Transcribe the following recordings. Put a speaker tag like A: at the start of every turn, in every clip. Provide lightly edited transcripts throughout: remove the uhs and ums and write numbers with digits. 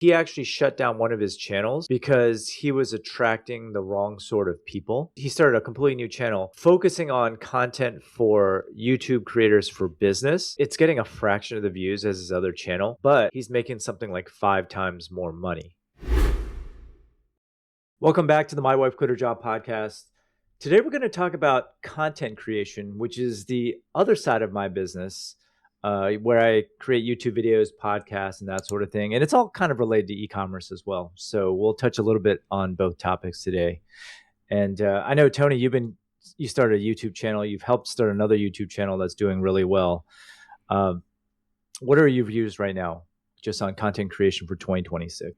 A: He actually shut down one of his channels because he was attracting the wrong sort of people. He started a completely new channel focusing on content for YouTube creators for business. It's getting a fraction of the views as his other channel, but he's making something like 5 times more money. Welcome back to the My Wife Quit Her Job podcast. Today we're going to talk about content creation, which is the other side of my business. Where I create YouTube videos, podcasts, and that sort of thing. And it's all kind of related to e-commerce as well. So we'll touch a little bit on both topics today. And I know, Toni, you started a YouTube channel. You've helped start another YouTube channel that's doing really well. What are your views right now just on content creation for 2026?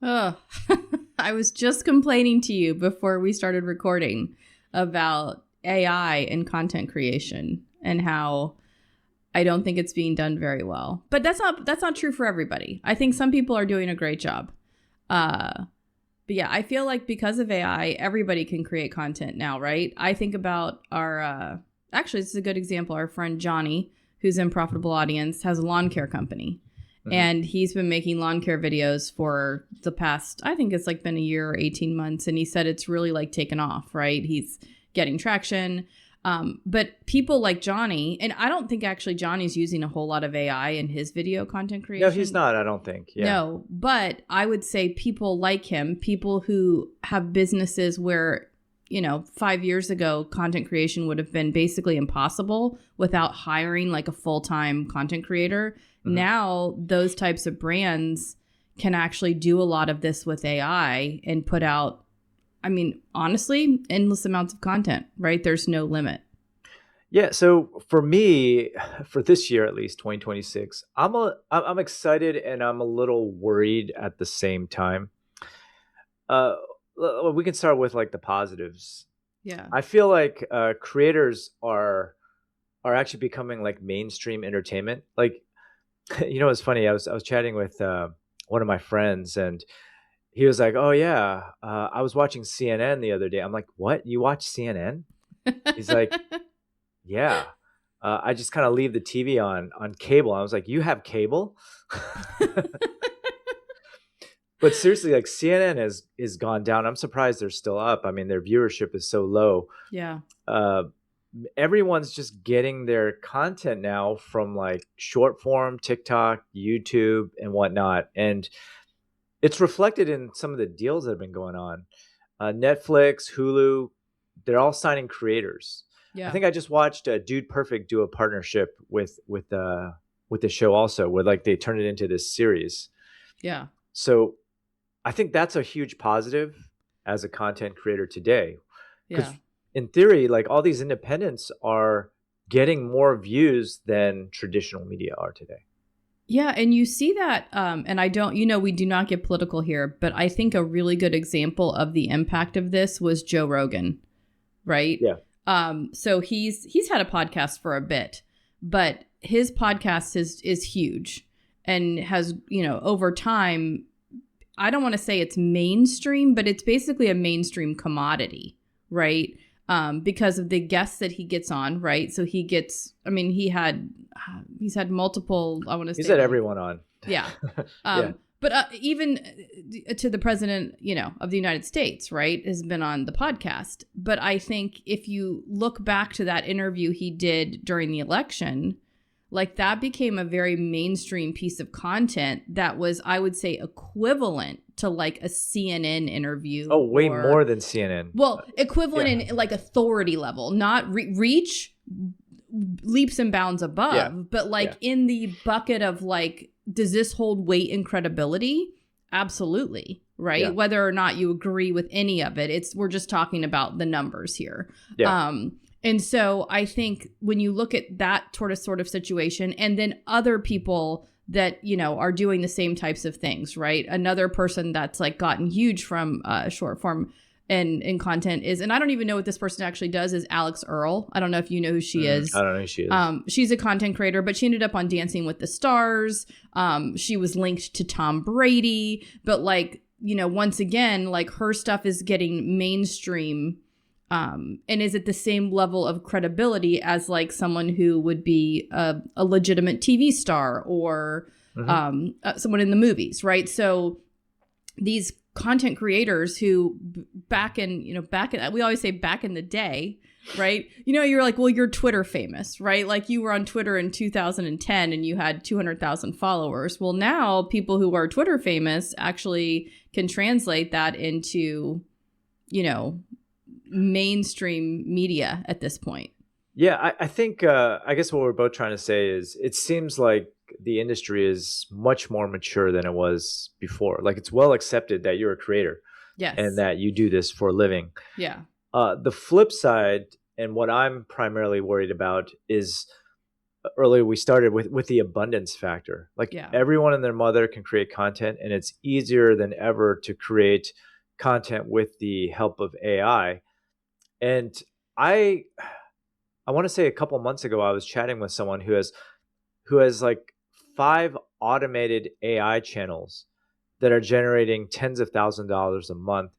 B: Oh, I was just complaining to you before we started recording about AI and content creation and how I don't think it's being done very well. But that's not true for everybody. I think some people are doing a great job. But yeah, I feel like because of AI, everybody can create content now, right? I think about our, actually, this is a good example. Our friend Johnny, who's in Profitable Audience, has a lawn care company. Mm-hmm. And he's been making lawn care videos for the past, I think it's like been a year or 18 months. And he said it's really like taken off, right? He's getting traction. But people like Johnny, and I don't think actually Johnny's using a whole lot of AI in his video content creation.
A: No, he's not, I don't think. Yeah.
B: No, but I would say people like him, people who have businesses where, 5 years ago, content creation would have been basically impossible without hiring like a full-time content creator. Mm-hmm. Now, those types of brands can actually do a lot of this with AI and put out, honestly, endless amounts of content, right? There's no limit.
A: Yeah. So for me, for this year, at least 2026, I'm excited and I'm a little worried at the same time. We can start with like the positives.
B: Yeah.
A: I feel like creators are actually becoming like mainstream entertainment. Like, it's funny. I was chatting with one of my friends and he was like, "Oh yeah, I was watching CNN the other day." I'm like, "What? You watch CNN?" He's like, "Yeah, I just kind of leave the TV on cable." I was like, "You have cable?" But seriously, like CNN is gone down. I'm surprised they're still up. I mean, their viewership is so low.
B: Yeah.
A: Everyone's just getting their content now from like short form, TikTok, YouTube, and whatnot, and it's reflected in some of the deals that have been going on. Netflix, Hulu, they're all signing creators. Yeah. I think I just watched Dude Perfect do a partnership with the show also, where like they turned it into this series.
B: Yeah. So
A: I think that's a huge positive as a content creator today. Because
B: yeah.
A: In theory, like all these independents are getting more views than traditional media are today.
B: Yeah. And you see that, and I don't, we do not get political here, but I think a really good example of the impact of this was Joe Rogan, right?
A: Yeah.
B: So he's had a podcast for a bit, but his podcast is huge and has, over time, I don't want to say it's mainstream, but it's basically a mainstream commodity, right? Because of the guests that he gets on, right? So he gets, he's had multiple, I want to say.
A: He's had everyone on.
B: Yeah. Yeah. But even to the president, of the United States, right, has been on the podcast. But I think if you look back to that interview he did during the election, like that became a very mainstream piece of content that was, I would say, equivalent to like a CNN interview.
A: Oh, way more than CNN.
B: Well, equivalent in like authority level, not reach leaps and bounds above, but like in the bucket of like, does this hold weight and credibility? Absolutely. Right. Yeah. Whether or not you agree with any of it, we're just talking about the numbers here. Yeah. And so I think when you look at that sort of situation and then other people that, are doing the same types of things, right? Another person that's like gotten huge from short form and content is, and I don't even know what this person actually does, is Alex Earle. I don't know if you know who she is.
A: I don't know who she is.
B: She's a content creator, but she ended up on Dancing with the Stars. She was linked to Tom Brady, but like, once again, like her stuff is getting mainstream and is at the same level of credibility as like someone who would be a legitimate TV star or someone in the movies, right? So these content creators who we always say back in the day, right? You're like, well, you're Twitter famous, right? Like you were on Twitter in 2010 and you had 200,000 followers. Well, now people who are Twitter famous actually can translate that into, mainstream media at this point.
A: Yeah, I think, I guess what we're both trying to say is it seems like the industry is much more mature than it was before. Like it's well accepted that you're a creator.
B: Yes.
A: And that you do this for a living.
B: Yeah.
A: The flip side, and what I'm primarily worried about is earlier we started with the abundance factor. Like everyone and their mother can create content, and it's easier than ever to create content with the help of AI. And I want to say a couple months ago, I was chatting with someone who has like 5 automated AI channels that are generating tens of thousands of dollars a month,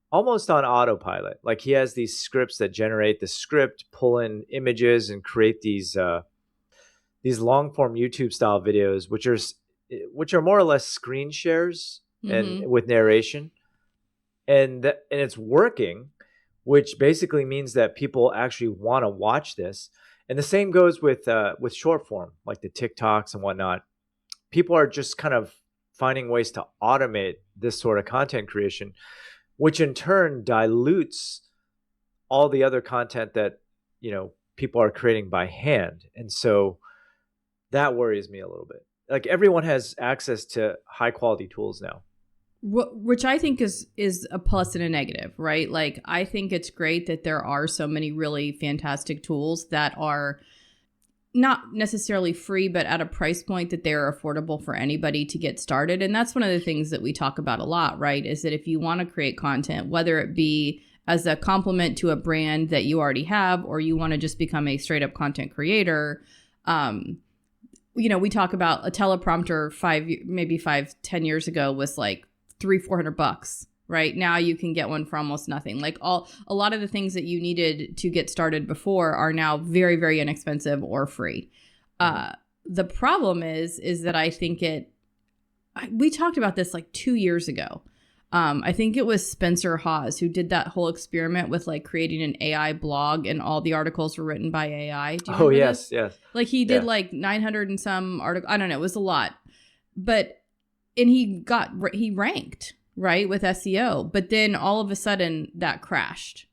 A: almost on autopilot. Like he has these scripts that generate the script, pull in images, and create these long form YouTube style videos, which are more or less screen shares and with narration, and it's working, which basically means that people actually want to watch this. And the same goes with short form, like the TikToks and whatnot. People are just kind of finding ways to automate this sort of content creation, which in turn dilutes all the other content that, people are creating by hand. And so that worries me a little bit. Like everyone has access to high quality tools now.
B: Which I think is a plus and a negative, right? Like I think it's great that there are so many really fantastic tools that are not necessarily free, but at a price point that they're affordable for anybody to get started. And that's one of the things that we talk about a lot, right? Is that if you want to create content, whether it be as a complement to a brand that you already have, or you want to just become a straight up content creator, we talk about a teleprompter 10 years ago was like $300-400, right? Now you can get one for almost nothing. Like a lot of the things that you needed to get started before are now very, very inexpensive or free. The problem is that I think we talked about this like 2 years ago. I think it was Spencer Hawes who did that whole experiment with like creating an AI blog and all the articles were written by AI. Do you remember
A: yes,
B: this?
A: yes.
B: Like he did like 900 and some articles. I don't know. It was a lot, and he ranked right with SEO, but then all of a sudden that crashed,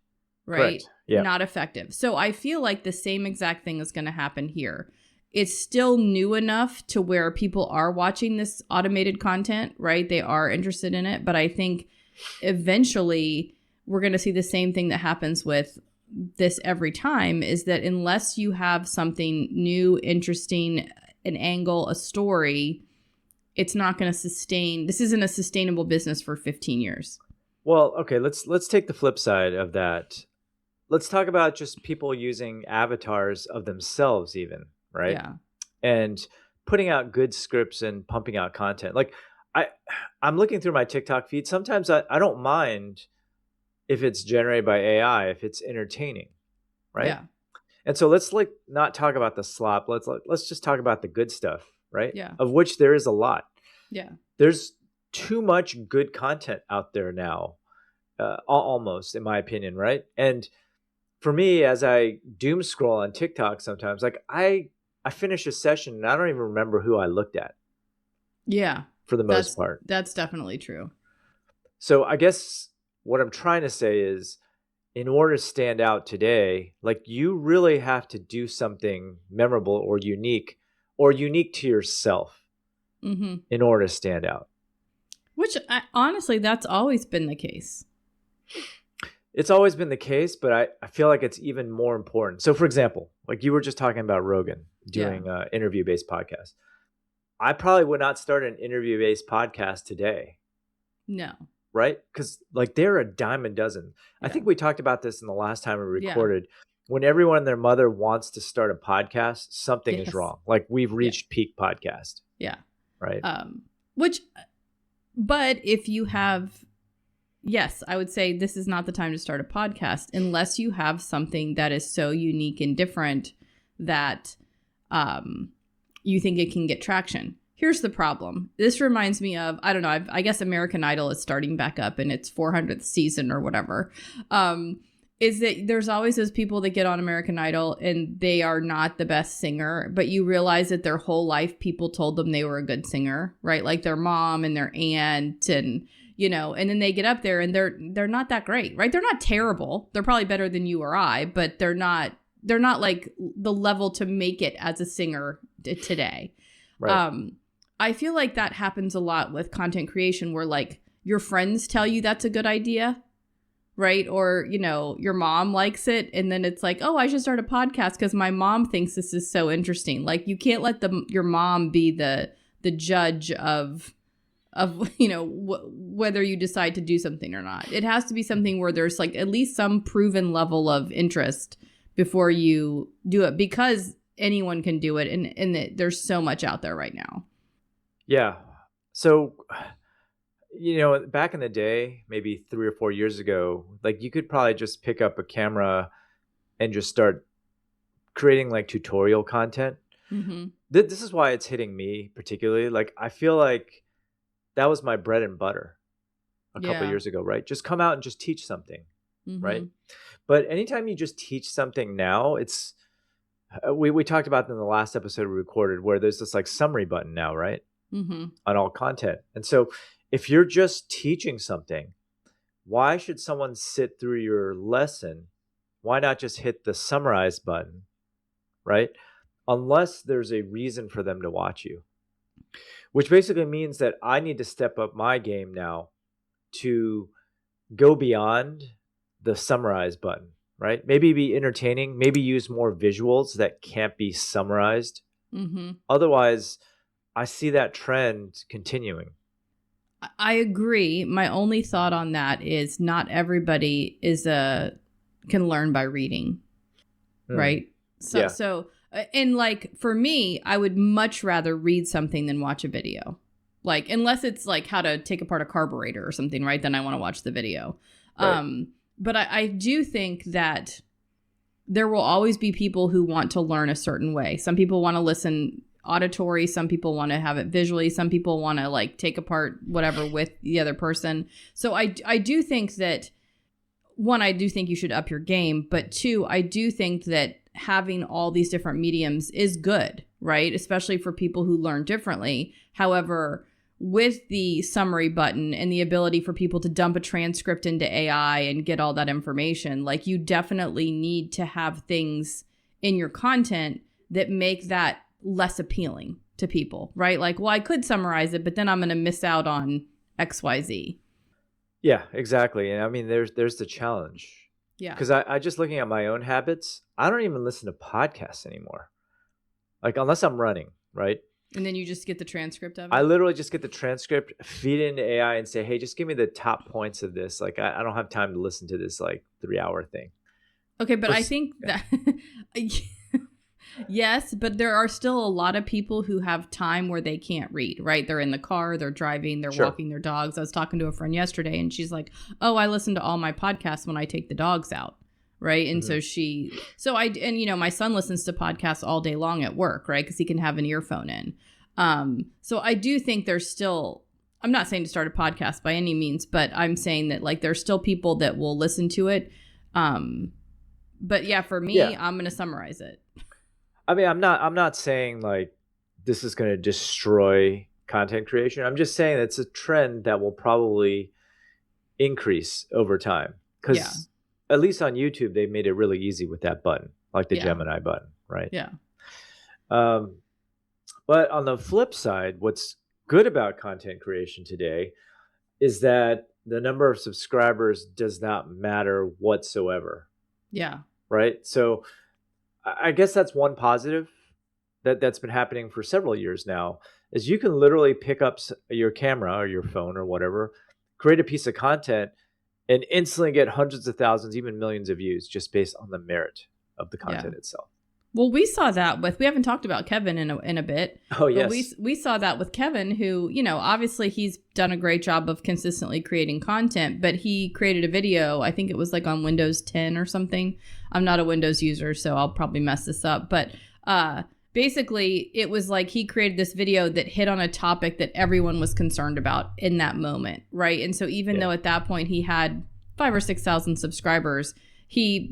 B: right?
A: Correct. Yeah.
B: Not effective. So I feel like the same exact thing is going to happen here. It's still new enough to where people are watching this automated content, right? They are interested in it. But I think eventually we're going to see the same thing that happens with this every time, is that unless you have something new, interesting, an angle, a story, it's not going to sustain. This isn't a sustainable business for 15 years.
A: Well, okay, let's take the flip side of that. Let's talk about just people using avatars of themselves even. Right.
B: Yeah.
A: And putting out good scripts and pumping out content. Like I'm looking through my TikTok feed. Sometimes I don't mind if it's generated by AI, if it's entertaining. Right.
B: Yeah.
A: And so let's like not talk about the slop. Let's just talk about the good stuff. Right.
B: Yeah.
A: Of which there is a lot.
B: Yeah.
A: There's too much good content out there now. Almost, in my opinion. Right. And for me, as I doom scroll on TikTok sometimes, like I finish a session and I don't even remember who I looked at.
B: Yeah.
A: For the most part.
B: That's definitely true.
A: So I guess what I'm trying to say is, in order to stand out today, like you really have to do something memorable or unique to yourself in order to stand out. Which
B: honestly, that's always been the case.
A: It's always been the case, but I feel like it's even more important. So for example, like you were just talking about Rogan doing an interview-based podcast. I probably would not start an interview-based podcast today.
B: No.
A: Right? Because like they're a dime a dozen. Yeah. I think we talked about this in the last time we recorded. Yeah. When everyone and their mother wants to start a podcast, something is wrong. Like we've reached peak podcast.
B: Yeah.
A: Right.
B: But if you have... Yes, I would say this is not the time to start a podcast unless you have something that is so unique and different that you think it can get traction. Here's the problem. This reminds me of, I don't know, I guess American Idol is starting back up in its 400th season or whatever. Is that there's always those people that get on American Idol and they are not the best singer, but you realize that their whole life people told them they were a good singer, right? Like their mom and their aunt and, and then they get up there and they're not that great, right? They're not terrible. They're probably better than you or I, but they're not like the level to make it as a singer today.
A: Right.
B: I feel like that happens a lot with content creation where like your friends tell you that's a good idea. Right. Or, your mom likes it. And then it's like, oh, I should start a podcast because my mom thinks this is so interesting. Like you can't let your mom be the judge of whether you decide to do something or not. It has to be something where there's like at least some proven level of interest before you do it, because anyone can do it. And there's so much out there right now.
A: Yeah. So, back in the day, maybe 3 or 4 years ago, like you could probably just pick up a camera and just start creating like tutorial content.
B: Mm-hmm.
A: This is why it's hitting me particularly. Like I feel like that was my bread and butter a couple of years ago, right? Just come out and just teach something, right? But anytime you just teach something now, it's we talked about in the last episode we recorded where there's this like summary button now, right?
B: Mm-hmm.
A: On all content. And so if you're just teaching something, why should someone sit through your lesson? Why not just hit the summarize button, right? Unless there's a reason for them to watch you, which basically means that I need to step up my game now to go beyond the summarize button, right? Maybe be entertaining, maybe use more visuals that can't be summarized.
B: Mm-hmm.
A: Otherwise, I see that trend continuing.
B: I agree. My only thought on that is not everybody can learn by reading, right? So, and like for me, I would much rather read something than watch a video. Like, unless it's like how to take apart a carburetor or something, right? Then I want to watch the video. Right. But I do think that there will always be people who want to learn a certain way. Some people want to listen auditory, some people want to have it visually, some people want to like take apart whatever with the other person. So I do think that, one, I do think you should up your game, but two, I do think that having all these different mediums is good, right? Especially for people who learn differently. However, with the summary button and the ability for people to dump a transcript into AI and get all that information, like you definitely need to have things in your content that make that less appealing to people, right? Like, well, I could summarize it, but then I'm going to miss out on XYZ.
A: Yeah, exactly. And I mean, there's the challenge.
B: Yeah.
A: Because I just looking at my own habits, I don't even listen to podcasts anymore. Like, unless I'm running, right?
B: And then you just get the transcript of it?
A: I literally just get the transcript, feed it into AI and say, hey, just give me the top points of this. Like, I don't have time to listen to this like 3-hour thing.
B: Okay, but I think that... Yes, but there are still a lot of people who have time where they can't read, right? They're in the car, they're driving, they're walking their dogs. I was talking to a friend yesterday and she's like, oh, I listen to all my podcasts when I take the dogs out, right? And my son listens to podcasts all day long at work, right? Because he can have an earphone in. So I do think there's still, I'm not saying to start a podcast by any means, but I'm saying that like there's still people that will listen to it. But yeah, for me, I'm going to summarize it.
A: I mean, I'm not saying like this is going to destroy content creation. I'm just saying it's a trend that will probably increase over time because at least on YouTube, they've made it really easy with that button, like the Gemini button, right?
B: Yeah.
A: But on the flip side, what's good about content creation today is that the number of subscribers does not matter whatsoever.
B: Yeah.
A: Right. So I guess that's one positive that's been happening for several years now is you can literally pick up your camera or your phone or whatever, create a piece of content and instantly get hundreds of thousands, even millions of views just based on the merit of the content itself.
B: Well, we saw that we haven't talked about Kevin in a bit.
A: Oh, yes.
B: But we saw that with Kevin, who, obviously he's done a great job of consistently creating content, but he created a video, I think it was like on Windows 10 or something. I'm not a Windows user, so I'll probably mess this up. But basically it was like he created this video that hit on a topic that everyone was concerned about in that moment, right? And so even though at that point he had 5,000 or 6,000 subscribers, he,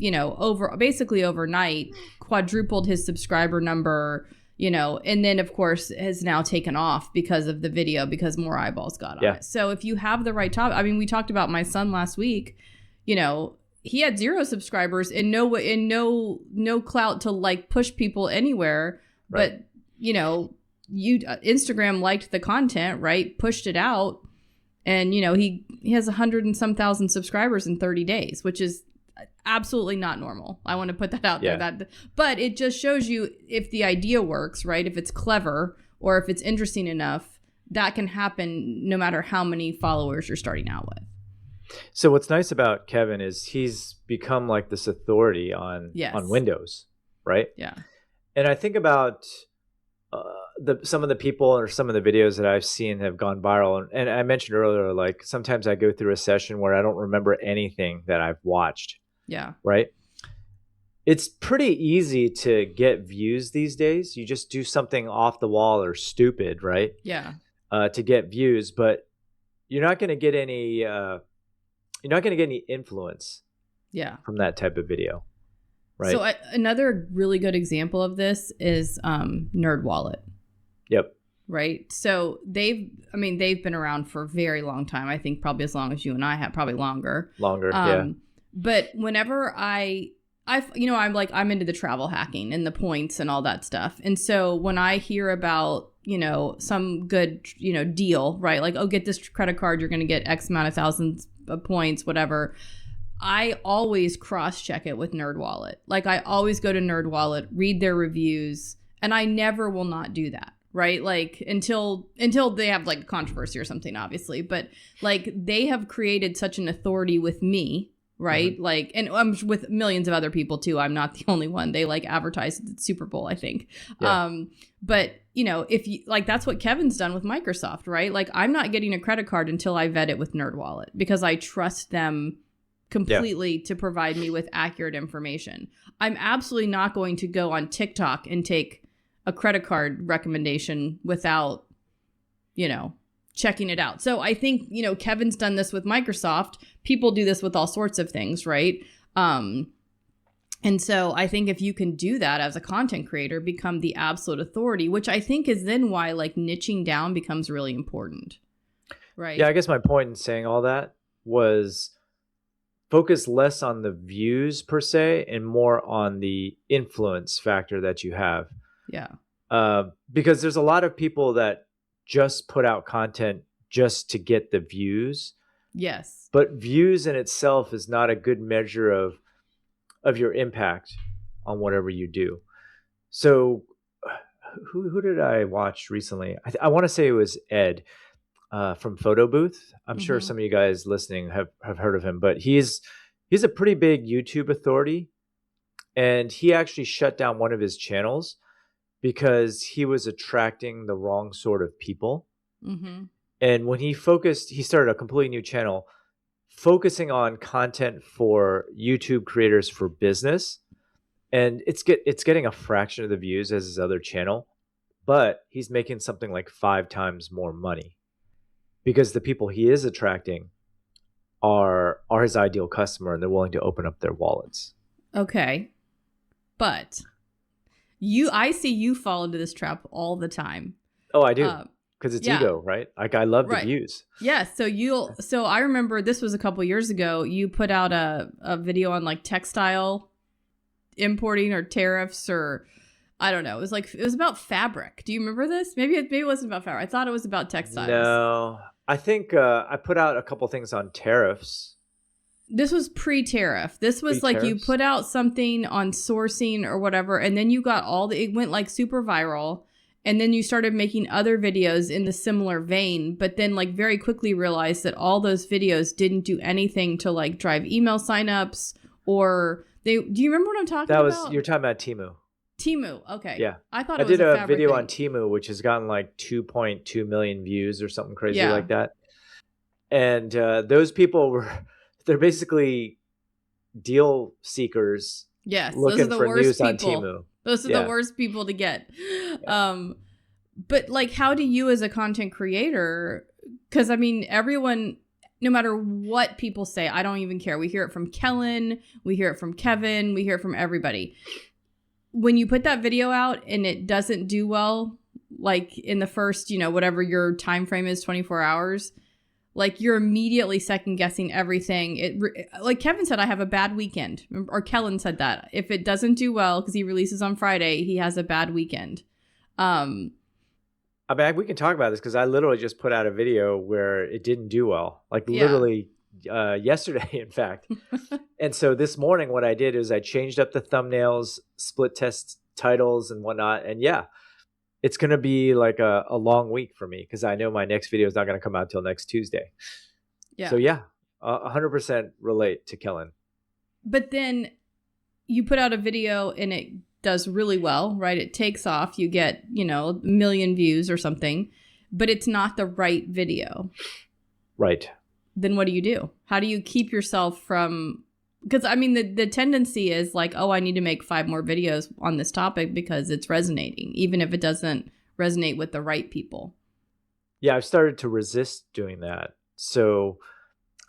B: basically overnight quadrupled his subscriber number, and then of course has now taken off because of the video, because more eyeballs got on it. So if you have the right topic, I mean, we talked about my son last week, he had 0 subscribers and no clout to like push people anywhere. Right. But, Instagram liked the content, right? Pushed it out. And, he has 100 and some thousand subscribers in 30 days, which is absolutely not normal. I want to put that out there. But it just shows you if the idea works, right? If it's clever or if it's interesting enough, that can happen no matter how many followers you're starting out with.
A: So what's nice about Kevin is he's become like this authority on Windows, right?
B: Yeah.
A: And I think about some of the people or some of the videos that I've seen have gone viral. And I mentioned earlier, like sometimes I go through a session where I don't remember anything that I've watched.
B: Yeah.
A: Right. It's pretty easy to get views these days. You just do something off the wall or stupid, right?
B: Yeah.
A: To get views, but you're not going to get any. You're not going to get any influence.
B: Yeah.
A: From that type of video. Right.
B: So another really good example of this is NerdWallet.
A: Yep.
B: Right. So they've been around for a very long time. I think probably as long as you and I have, probably longer.
A: Yeah.
B: But whenever I'm into the travel hacking and the points and all that stuff. And so when I hear about, some good, deal, right? Like, oh, get this credit card, you're going to get X amount of thousands of points, whatever. I always cross-check it with NerdWallet. Like, I always go to NerdWallet, read their reviews, and I never will not do that, right? Like, until they have, like, controversy or something, obviously. But, like, they have created such an authority with me, right? Mm-hmm. Like, and I'm with millions of other people, too. I'm not the only one. They, like, advertise at the Super Bowl, I think. Yeah. But, if you, like, that's what Kevin's done with Microsoft, right? Like, I'm not getting a credit card until I vet it with NerdWallet because I trust them completely to provide me with accurate information. I'm absolutely not going to go on TikTok and take a credit card recommendation without, checking it out. So I think, Kevin's done this with Microsoft. People do this with all sorts of things, right? And so I think if you can do that as a content creator, become the absolute authority, which I think is then why like niching down becomes really important, right?
A: Yeah, I guess my point in saying all that was focus less on the views per se and more on the influence factor that you have.
B: Yeah.
A: Because there's a lot of people that just put out content just to get the views.
B: Yes.
A: But views in itself is not a good measure of your impact on whatever you do. So who did I watch recently? I want to say it was Ed from Photo Booth. I'm sure some of you guys listening have heard of him, but he's a pretty big YouTube authority, and he actually shut down one of his channels because he was attracting the wrong sort of people. Mm-hmm. And when he started a completely new channel focusing on content for YouTube creators for business, and it's getting a fraction of the views as his other channel, but he's making something like 5 times more money because the people he is attracting are his ideal customer, and they're willing to open up their wallets.
B: Okay. But I see you fall into this trap all the time.
A: Oh, I do. Because it's ego, right? Like I love the views.
B: Yeah. So I remember this was a couple years ago. You put out a video on like textile importing or tariffs, or I don't know. It was about fabric. Do you remember this? Maybe it wasn't about fabric. I thought it was about textiles.
A: No, I think I put out a couple things on tariffs.
B: This was pre-tariff. This was like you put out something on sourcing or whatever, and then you got it went like super viral. And then you started making other videos in the similar vein, but then like very quickly realized that all those videos didn't do anything to like drive email signups or do you remember what I'm talking about?
A: You're talking about Temu.
B: Temu. Okay.
A: Yeah.
B: I thought it was
A: a video on Temu, which has gotten like 2.2 million views or something crazy like that. And those people they're basically deal seekers.
B: Yes.
A: Looking
B: those are the
A: for
B: worst
A: news
B: people.
A: on Temu.
B: Those are the worst people to get. But like, how do you as a content creator, because I mean, everyone, no matter what people say, I don't even care. We hear it from Kellen, we hear it from Kevin, we hear it from everybody. When you put that video out and it doesn't do well, like in the first, whatever your time frame is, 24 hours, like you're immediately second guessing everything. Like Kevin said, I have a bad weekend, or Kellen said that if it doesn't do well, because he releases on Friday, he has a bad weekend.
A: I mean, we can talk about this because I literally just put out a video where it didn't do well, like literally yesterday, in fact. And so this morning, what I did is I changed up the thumbnails, split test titles and whatnot. And it's going to be like a long week for me because I know my next video is not going to come out till next Tuesday. Yeah. So 100% relate to Kellen.
B: But then you put out a video and it does really well, right? It takes off. You get, a million views or something, but it's not the right video.
A: Right.
B: Then what do you do? How do you keep yourself from, because I mean, the tendency is like, oh, I need to make 5 more videos on this topic because it's resonating, even if it doesn't resonate with the right people.
A: Yeah, I've started to resist doing that. So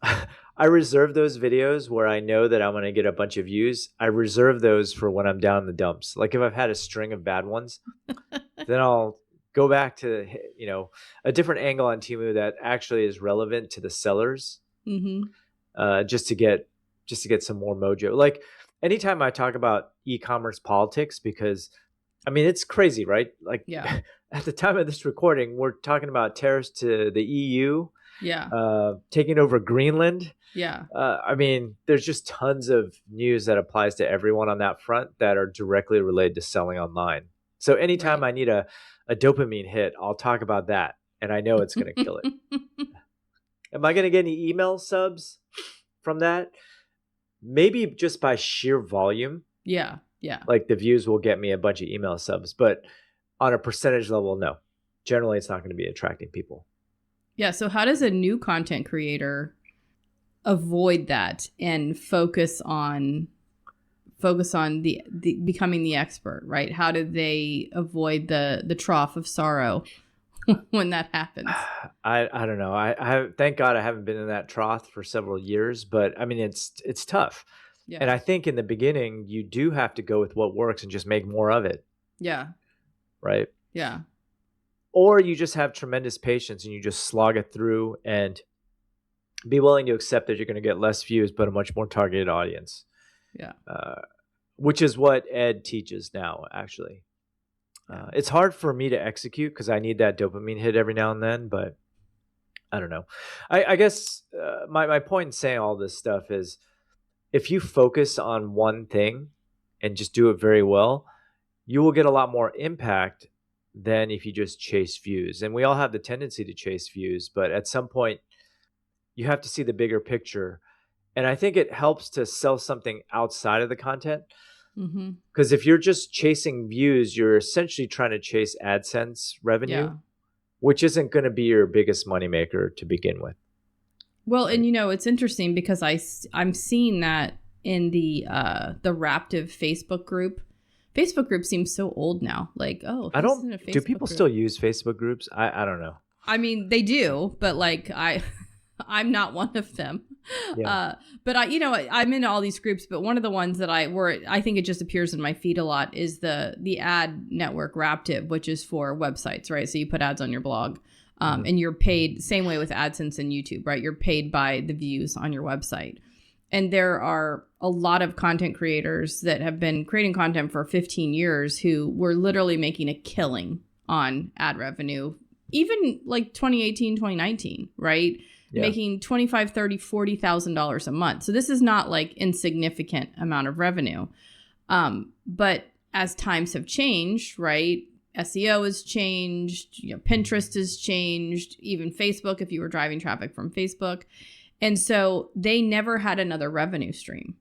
A: I reserve those videos where I know that I'm going to get a bunch of views. I reserve those for when I'm down in the dumps. Like if I've had a string of bad ones, then I'll go back to, a different angle on Temu that actually is relevant to the sellers, just to get some more mojo. Like anytime I talk about e-commerce politics, because I mean, it's crazy, right? Like at the time of this recording, we're talking about tariffs to the EU. Taking over Greenland. I mean, there's just tons of news that applies to everyone on that front that are directly related to selling online. So anytime I need a dopamine hit, I'll talk about that. And I know it's going to kill it. Am I going to get any email subs from that? Maybe just by sheer volume. Yeah. Like the views will get me a bunch of email subs. But on a percentage level, no. Generally, it's not going to be attracting people.
B: Yeah. So how does a new content creator avoid that and focus on the becoming the expert, right? How do they avoid the trough of sorrow when that happens?
A: I don't know. I thank God I haven't been in that trough for several years, but I mean, it's tough. Yeah. And I think in the beginning, you do have to go with what works and just make more of it.
B: Yeah.
A: Right?
B: Yeah.
A: Or you just have tremendous patience and you just slog it through and be willing to accept that you're going to get less views, but a much more targeted audience. Yeah. Which is what Ed teaches now, actually. It's hard for me to execute because I need that dopamine hit every now and then, but I don't know. I guess my point in saying all this stuff is if you focus on one thing and just do it very well, you will get a lot more impact than if you just chase views. And we all have the tendency to chase views, but at some point you have to see the bigger picture. And I think it helps to sell something outside of the content. Because if you're just chasing views, you're essentially trying to chase AdSense revenue, which isn't going to be your biggest moneymaker to begin with.
B: Well, and it's interesting because I'm seeing that in the Raptive Facebook group. Facebook group seems so old now. Like, do people
A: still use Facebook groups? I don't know.
B: I mean, they do, but like I'm not one of them. Yeah. But I'm in all these groups, but one of the ones that I think it just appears in my feed a lot is the ad network Raptive, which is for websites, right? So you put ads on your blog, and you're paid same way with AdSense and YouTube, right? You're paid by the views on your website. And there are a lot of content creators that have been creating content for 15 years who were literally making a killing on ad revenue, even like 2018, 2019, right? Yeah. Making $25,000, $30,000, $40,000 a month. So this is not like insignificant amount of revenue. But as times have changed, right? SEO has changed, Pinterest has changed, even Facebook, if you were driving traffic from Facebook. And so they never had another revenue stream,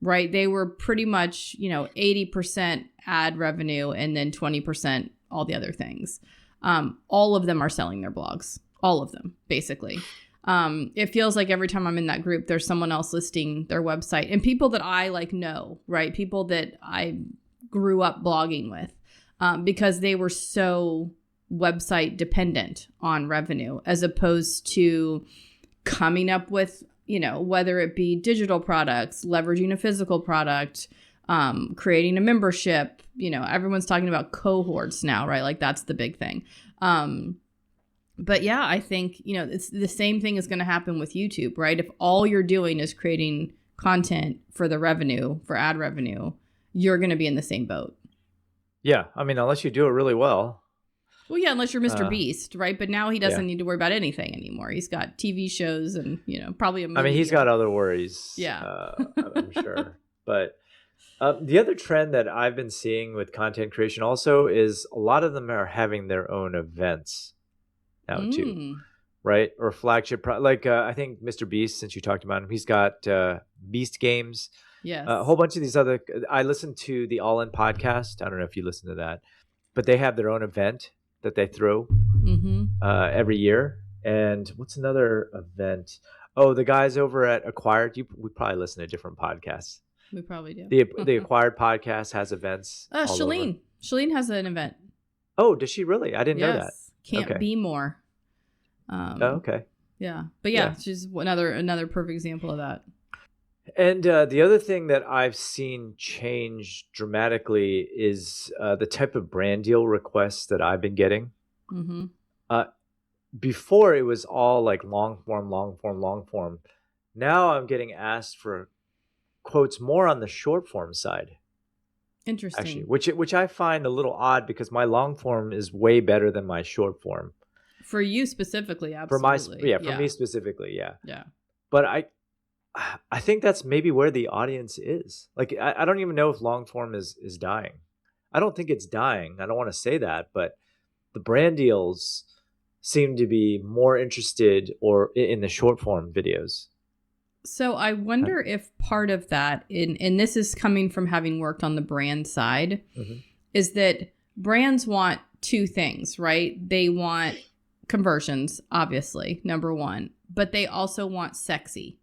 B: right? They were pretty much, 80% ad revenue and then 20% all the other things. All of them are selling their blogs, all of them, basically. It feels like every time I'm in that group, there's someone else listing their website and people that I know, right? People that I grew up blogging with, because they were so website dependent on revenue, as opposed to coming up with, whether it be digital products, leveraging a physical product, creating a membership. Everyone's talking about cohorts now, right? Like that's the big thing. But yeah, I think, it's the same thing is going to happen with YouTube, right? If all you're doing is creating content for the revenue, for ad revenue, you're going to be in the same boat.
A: Yeah. I mean, unless you do it really well.
B: Well, yeah, unless you're Mr. Beast, right? But now he doesn't need to worry about anything anymore. He's got TV shows and, probably a movie.
A: I mean, he's got other worries.
B: Yeah.
A: I'm sure. But the other trend that I've been seeing with content creation also is a lot of them are having their own events now too, right? Or flagship, I think Mr. Beast, since you talked about him, he's got Beast Games.
B: Yes.
A: A whole bunch of these other, I listen to the All In podcast. I don't know if you listen to that, but they have their own event that they throw every year. And what's another event? Oh, the guys over at Acquired. We probably listen to different podcasts.
B: We probably do.
A: The Acquired podcast has events.
B: Shalene has an event.
A: Oh, does she really? I didn't know that.
B: Can't be more.
A: Okay.
B: Yeah, but yeah, she's another perfect example of that.
A: And the other thing that I've seen change dramatically is the type of brand deal requests that I've been getting. Before it was all like long form. Now I'm getting asked for quotes more on the short form side.
B: Interesting.
A: Actually, which I find a little odd because my long form is way better than my short form.
B: For you specifically, absolutely.
A: For me specifically, yeah.
B: Yeah.
A: But I think that's maybe where the audience is. Like, I don't even know if long form is dying. I don't think it's dying. I don't want to say that, but the brand deals seem to be more interested or in the short form videos.
B: So I wonder if part of that, and this is coming from having worked on the brand side, is that brands want two things, right? They want conversions, obviously, number one, but they also want sexy,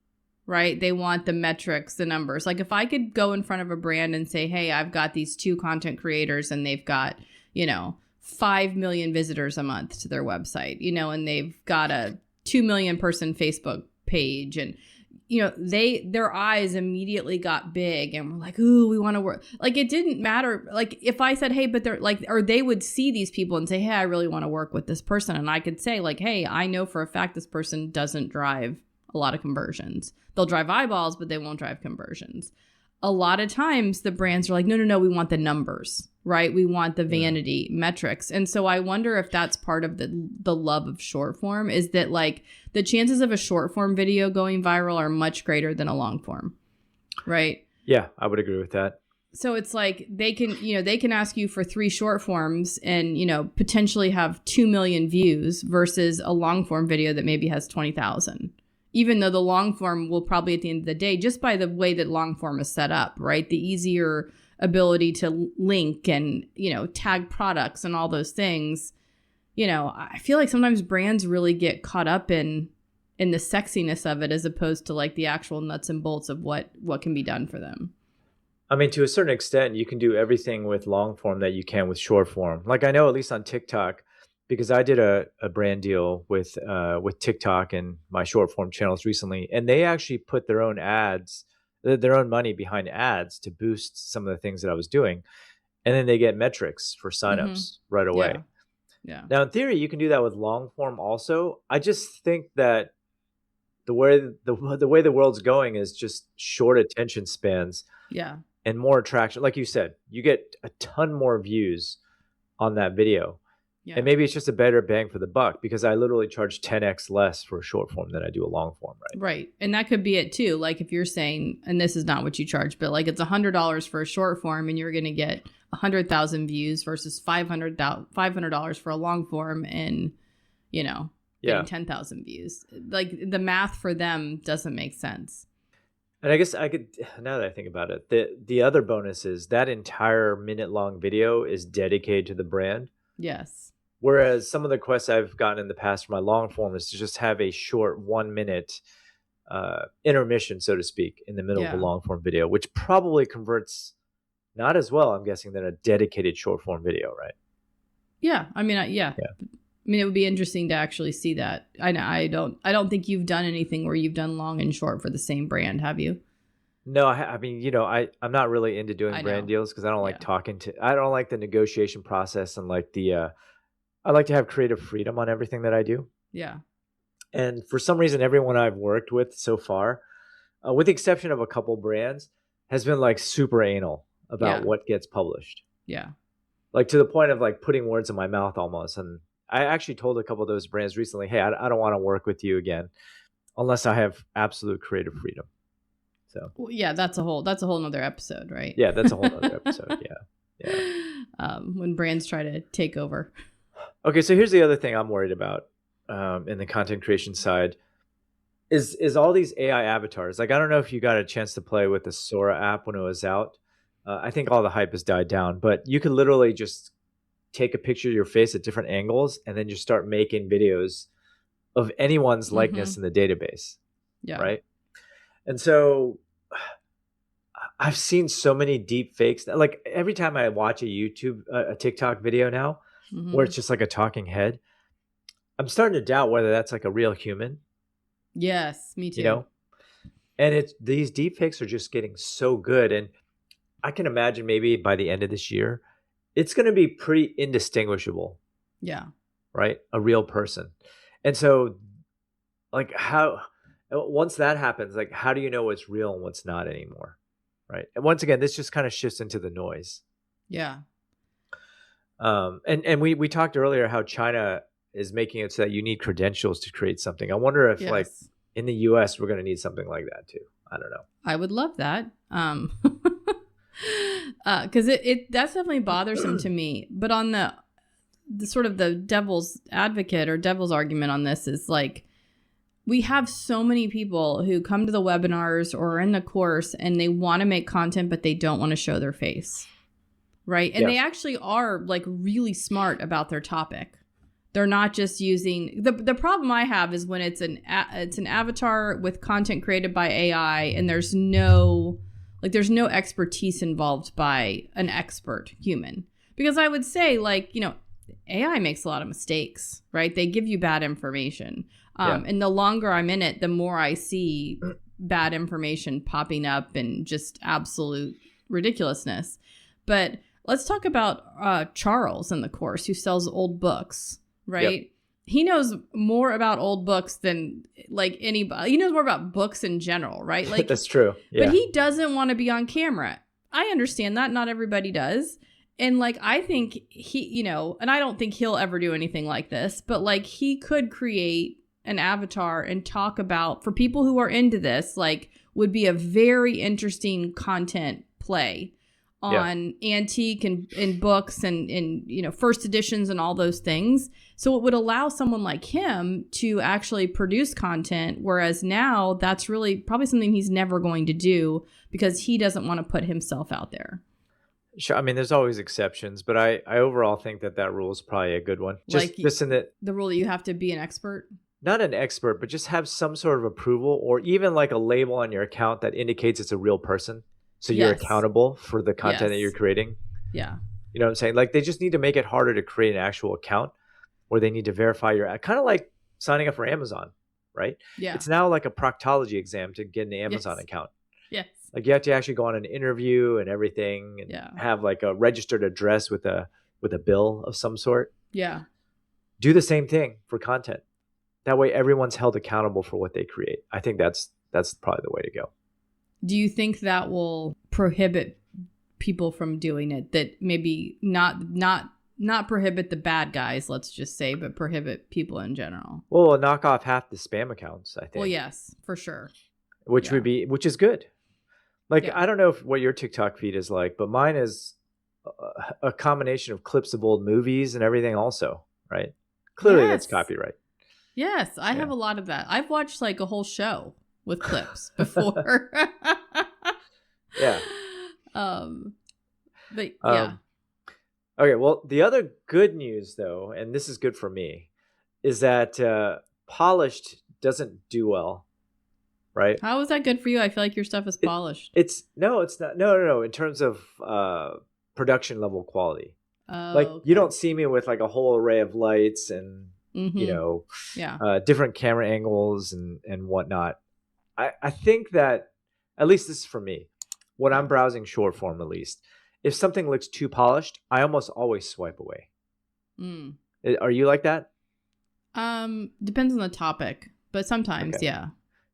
B: right? They want the metrics, the numbers. Like if I could go in front of a brand and say, hey, I've got these two content creators and they've got, 5 million visitors a month to their website, and they've got a 2 million person Facebook page, and their eyes immediately got big and were like, ooh, we want to work. Like it didn't matter. Like if I said, hey, but they're like, or they would see these people and say, hey, I really want to work with this person. And I could say like, hey, I know for a fact this person doesn't drive a lot of conversions. They'll drive eyeballs, but they won't drive conversions. A lot of times the brands are like, no, we want the numbers, right? We want the vanity metrics. And so I wonder if that's part of the love of short form, is that like the chances of a short form video going viral are much greater than a long form, right?
A: Yeah, I would agree with that.
B: So it's like they can ask you for 3 short forms and, potentially have 2 million views versus a long form video that maybe has 20,000. Even though the long form will probably at the end of the day, just by the way that long form is set up, right? The easier ability to link and, tag products and all those things, I feel like sometimes brands really get caught up in the sexiness of it as opposed to like the actual nuts and bolts of what can be done for them.
A: I mean, to a certain extent, you can do everything with long form that you can with short form. Like I know at least on TikTok, because I did a brand deal with TikTok and my short form channels recently, and they actually put their own ads, their own money behind ads to boost some of the things that I was doing. And then they get metrics for signups right away.
B: Yeah.
A: Now, in theory, you can do that with long form also. I just think that the way the world's going is just short attention spans.
B: Yeah.
A: And more attraction. Like you said, you get a ton more views on that video. Yeah. And maybe it's just a better bang for the buck because I literally charge 10x less for a short form than I do a long form, right?
B: Right. And that could be it too. Like if you're saying, and this is not what you charge, but like it's $100 for a short form and you're going to get 100,000 views versus $500 for a long form and, getting 10,000 views. Like the math for them doesn't make sense.
A: And I guess I could, now that I think about it, the other bonus is that entire minute-long video is dedicated to the brand.
B: Yes.
A: Whereas some of the requests I've gotten in the past for my long form is to just have a short 1 minute intermission, so to speak, in the middle of a long form video, which probably converts not as well, I'm guessing, than a dedicated short form video, right?
B: Yeah. I mean, yeah. I mean, it would be interesting to actually see that. I don't think you've done anything where you've done long and short for the same brand, have you?
A: No, I mean, I'm not really into doing brand deals because I don't like I don't like the negotiation process and like I like to have creative freedom on everything that I do.
B: Yeah.
A: And for some reason, everyone I've worked with so far, with the exception of a couple brands, has been like super anal about what gets published.
B: Yeah.
A: Like to the point of like putting words in my mouth almost. And I actually told a couple of those brands recently, hey, I don't want to work with you again unless I have absolute creative freedom. So
B: well, yeah, that's a whole nother episode, right?
A: Yeah, that's a whole nother episode. Yeah.
B: When brands try to take over.
A: Okay, so here's the other thing I'm worried about in the content creation side is all these AI avatars. Like, I don't know if you got a chance to play with the Sora app when it was out. I think all the hype has died down, but you could literally just take a picture of your face at different angles and then just start making videos of anyone's likeness in the database.
B: Yeah.
A: Right. And so I've seen so many deep fakes. Like every time I watch a TikTok video now, where it's just like a talking head, I'm starting to doubt whether that's like a real human.
B: Yes, me too.
A: And these deep fakes are just getting so good. And I can imagine maybe by the end of this year, it's going to be pretty indistinguishable.
B: Yeah.
A: Right? A real person. And so like once that happens, like how do you know what's real and what's not anymore? Right. And once again, this just kind of shifts into the noise.
B: Yeah.
A: And we talked earlier how China is making it so that you need credentials to create something. I wonder if like in the US, we're going to need something like that too. I don't know.
B: I would love that. Because that's definitely bothersome to me. But on the sort of the devil's advocate or devil's argument on this is like, we have so many people who come to the webinars or in the course and they want to make content, but they don't want to show their face. Right. And they actually are like really smart about their topic. They're not just using the problem I have is when it's an avatar with content created by AI and there's no expertise involved by an expert human. Because I would say AI makes a lot of mistakes, right? They give you bad information. And the longer I'm in it, the more I see bad information popping up and just absolute ridiculousness. But let's talk about Charles in the course who sells old books, right? Yep. He knows more about old books than like anybody. He knows more about books in general, right? Like
A: that's true. Yeah.
B: But he doesn't want to be on camera. I understand that. Not everybody does. And like, I think he, and I don't think he'll ever do anything like this, but like he could create an avatar and talk about, for people who are into this, like would be a very interesting content play on antique and books and first editions and all those things. So it would allow someone like him to actually produce content, whereas now that's really probably something he's never going to do because he doesn't want to put himself out there.
A: Sure. I mean, there's always exceptions, but I overall think that rule is probably a good one. Just in the
B: rule that you have to be an expert.
A: Not an expert, but just have some sort of approval or even like a label on your account that indicates it's a real person. So you're accountable for the content that you're creating.
B: Yeah.
A: You know what I'm saying? Like they just need to make it harder to create an actual account or they need to verify your, kind of like signing up for Amazon, right?
B: Yeah.
A: It's now like a proctology exam to get an Amazon account.
B: Yes.
A: Like you have to actually go on an interview and everything and have like a registered address with a bill of some sort.
B: Yeah.
A: Do the same thing for content. That way everyone's held accountable for what they create. I think that's probably the way to go.
B: Do you think that will prohibit people from doing it? That maybe not prohibit the bad guys, let's just say, but prohibit people in general?
A: Well, we'll knock off half the spam accounts, I think.
B: Well, yes, for sure.
A: Which is good. Like, I don't know what your TikTok feed is like, but mine is a combination of clips of old movies and everything also, right? Clearly that's copyright.
B: Yes, I have a lot of that. I've watched like a whole show with clips before.
A: Yeah.
B: But yeah.
A: Okay, well, the other good news though, and this is good for me, is that polished doesn't do well right?
B: How is that good for you? I feel like your stuff is polished.
A: It's no, it's not. No. In terms of production level quality,
B: Oh,
A: like
B: okay.
A: you don't see me with like a whole array of lights and
B: Yeah.
A: different camera angles and whatnot. I think that, at least this is for me, when I'm browsing short form, at least, if something looks too polished, I almost always swipe away.
B: Mm.
A: Are you like that?
B: Depends on the topic, but sometimes,
A: Okay.
B: yeah.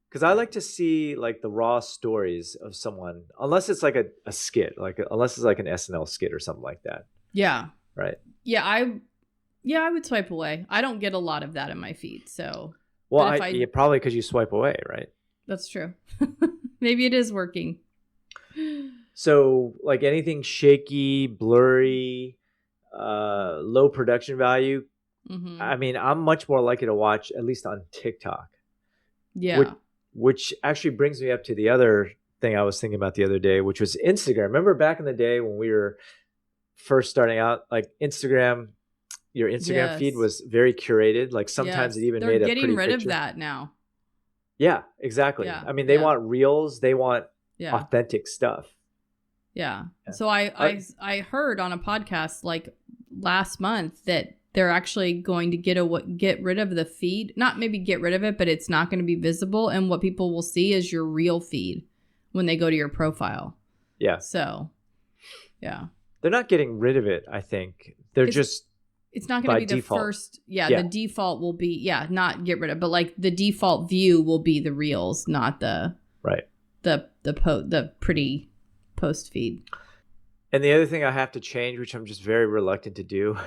A: Because I like to see like the raw stories of someone, unless it's like a skit, unless it's like an SNL skit or something like that.
B: Yeah.
A: Right.
B: Yeah, I would swipe away. I don't get a lot of that in my feed, so.
A: Well, probably because you swipe away, right?
B: That's true. Maybe it is working.
A: So like anything shaky, blurry, low production value,
B: Mm-hmm.
A: I mean, I'm much more likely to watch, at least on TikTok.
B: Yeah.
A: Which actually brings me up to the other thing I was thinking about the other day, which was Instagram. Remember back in the day when we were first starting out, like Instagram, your Instagram feed was very curated. Like sometimes it even made a pretty
B: They're getting rid
A: picture.
B: of that now.
A: Yeah, exactly.
B: Yeah.
A: I mean, they want reels. They want authentic stuff.
B: Yeah. So I heard on a podcast like last month that they're actually going to get rid of the feed. Not maybe get rid of it, but it's not going to be visible. And what people will see is your real feed when they go to your profile.
A: Yeah.
B: So, yeah.
A: They're not getting rid of it, I think.
B: It's not going to be
A: default.
B: The first. Yeah, the default will be, not get rid of, but like the default view will be the reels, not the pretty post feed.
A: And the other thing I have to change, which I'm just very reluctant to do,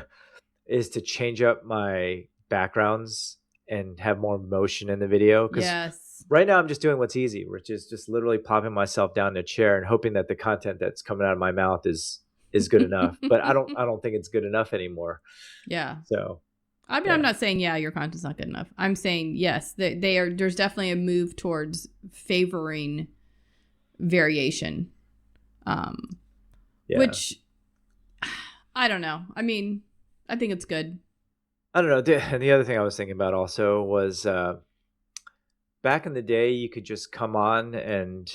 A: is to change up my backgrounds and have more motion in the video. Because right now I'm just doing what's easy, which is just literally popping myself down in a chair and hoping that the content that's coming out of my mouth is good enough. But I don't think it's good enough anymore.
B: Yeah.
A: So
B: I mean, I'm not saying your content's not good enough. I'm saying yes, they are. There's definitely a move towards favoring variation, which I don't know. I mean, I think it's good.
A: I don't know. And the other thing I was thinking about also was back in the day, you could just come on and,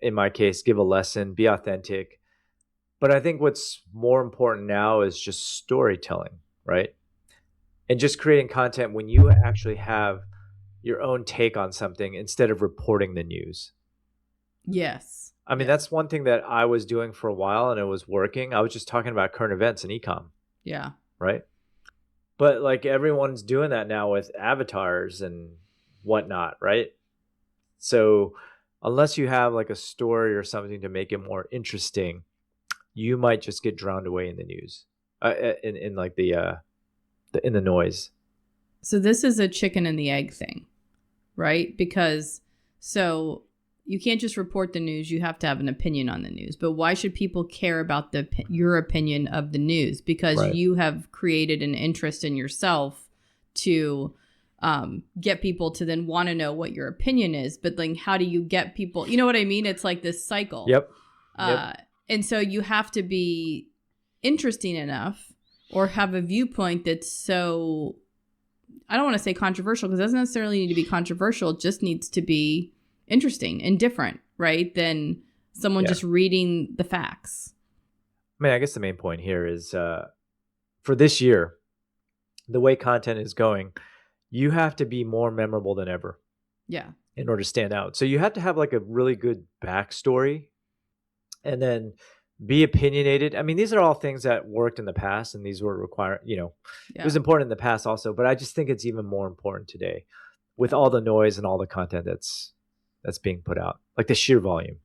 A: in my case, give a lesson, be authentic. But I think what's more important now is just storytelling, right? And just creating content when you actually have your own take on something instead of reporting the news.
B: Yes.
A: I mean, that's one thing that I was doing for a while and it was working. I was just talking about current events and e-com.
B: Yeah.
A: Right? But like everyone's doing that now with avatars and whatnot, right? So unless you have like a story or something to make it more interesting, you might just get drowned away in the news, in like in the noise.
B: So this is a chicken and the egg thing, right? Because so you can't just report the news. You have to have an opinion on the news. But why should people care about your opinion of the news? Because you have created an interest in yourself to get people to then want to know what your opinion is. But then how do you get people? You know what I mean? It's like this cycle.
A: Yep.
B: And so you have to be interesting enough or have a viewpoint that's so, I don't want to say controversial because it doesn't necessarily need to be controversial. It just needs to be interesting and different, right? Than someone just reading the facts.
A: I mean, I guess the main point here is for this year, the way content is going, you have to be more memorable than ever.
B: Yeah.
A: In order to stand out. So you have to have like a really good backstory and then be opinionated. I mean, these are all things that worked in the past and these were required, it was important in the past also, but I just think it's even more important today with all the noise and all the content that's being put out, like the sheer volume.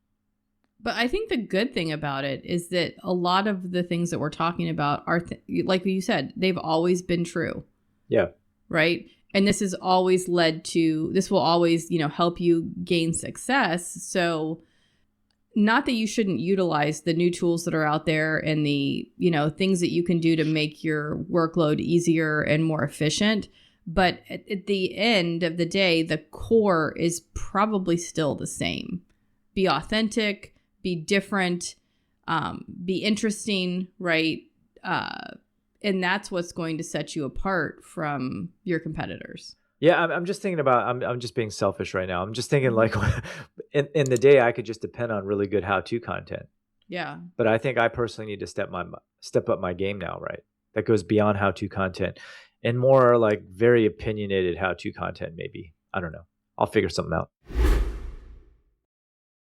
B: But I think the good thing about it is that a lot of the things that we're talking about are, like you said, they've always been true.
A: Yeah.
B: Right. And this has always this will always, help you gain success. So not that you shouldn't utilize the new tools that are out there and the, things that you can do to make your workload easier and more efficient. But at the end of the day, the core is probably still the same. Be authentic, be different, be interesting, right? And that's what's going to set you apart from your competitors.
A: Yeah, I'm just thinking about. I'm just being selfish right now. I'm just thinking
B: Mhm.
A: like, in the day, I could just depend on really good how-to content.
B: Yeah.
A: But I think I personally need to step up my game now, right? That goes beyond how-to content and more like very opinionated how-to content, maybe. I don't know. I'll figure something out.